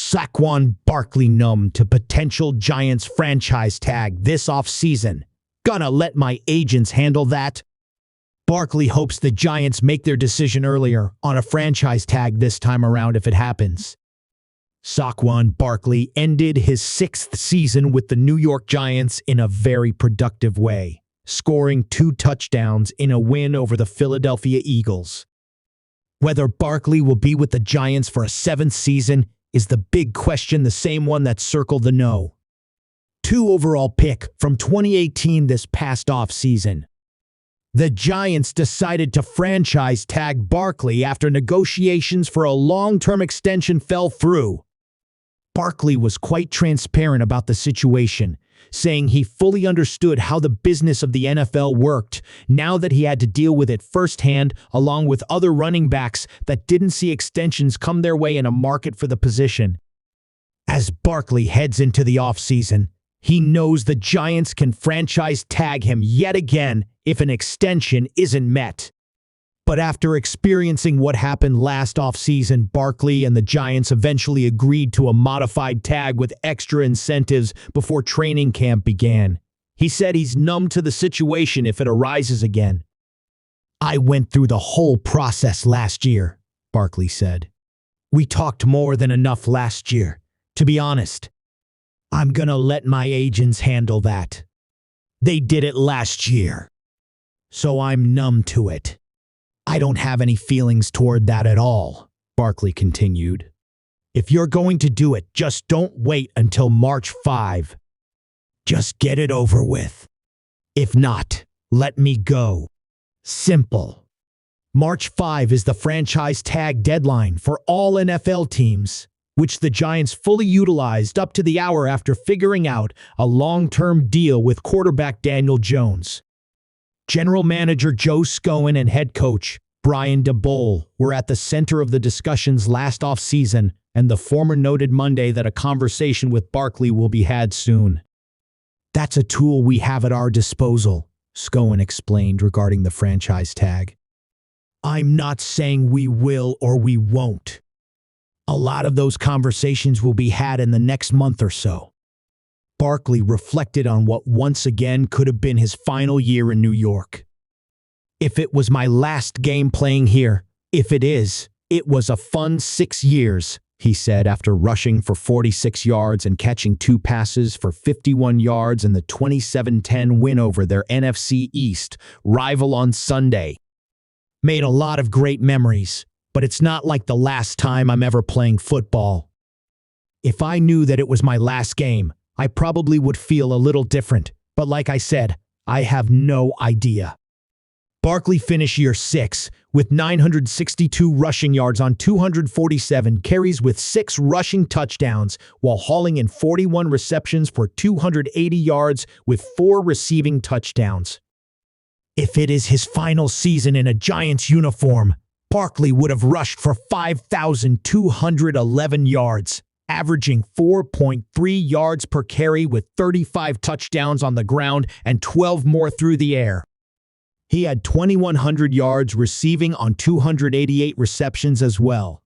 Saquon Barkley numb to potential Giants franchise tag this offseason. Gonna let my agents handle that. Barkley hopes the Giants make their decision earlier on a franchise tag this time around if it happens. Saquon Barkley ended his 6th season with the New York Giants in a very productive way, scoring 2 touchdowns in a win over the Philadelphia Eagles. Whether Barkley will be with the Giants for a 7th season is the big question, the same one that circled the no. 2 overall pick from 2018 this past offseason. The Giants decided to franchise tag Barkley after negotiations for a long-term extension fell through. Barkley was quite transparent about the situation, saying he fully understood how the business of the NFL worked now that he had to deal with it firsthand, along with other running backs that didn't see extensions come their way in a market for the position. As Barkley heads into the offseason, he knows the Giants can franchise tag him yet again if an extension isn't met. But after experiencing what happened last offseason, Barkley and the Giants eventually agreed to a modified tag with extra incentives before training camp began. He said he's numb to the situation if it arises again. "I went through the whole process last year," Barkley said. "We talked more than enough last year, to be honest. I'm gonna let my agents handle that. They did it last year, so I'm numb to it. I don't have any feelings toward that at all," Barkley continued. "If you're going to do it, just don't wait until March 5. Just get it over with. If not, let me go. Simple." March 5 is the franchise tag deadline for all NFL teams, which the Giants fully utilized up to the hour after figuring out a long-term deal with quarterback Daniel Jones. General Manager Joe Schoen and head coach Brian DeBole were at the center of the discussions last offseason, and the former noted Monday that a conversation with Barkley will be had soon. "That's a tool we have at our disposal," Schoen explained regarding the franchise tag. "I'm not saying we will or we won't. A lot of those conversations will be had in the next month or so." Barkley reflected on what once again could have been his final year in New York. "If it was my last game playing here, if it is, it was a fun 6 years," he said after rushing for 46 yards and catching 2 passes for 51 yards in the 27-10 win over their NFC East rival on Sunday. "Made a lot of great memories, but it's not like the last time I'm ever playing football. If I knew that it was my last game, I probably would feel a little different, but like I said, I have no idea." Barkley finished year 6 with 962 rushing yards on 247 carries with 6 rushing touchdowns, while hauling in 41 receptions for 280 yards with 4 receiving touchdowns. If it is his final season in a Giants uniform, Barkley would have rushed for 5,211 yards, averaging 4.3 yards per carry with 35 touchdowns on the ground and 12 more through the air. He had 2,100 yards receiving on 288 receptions as well,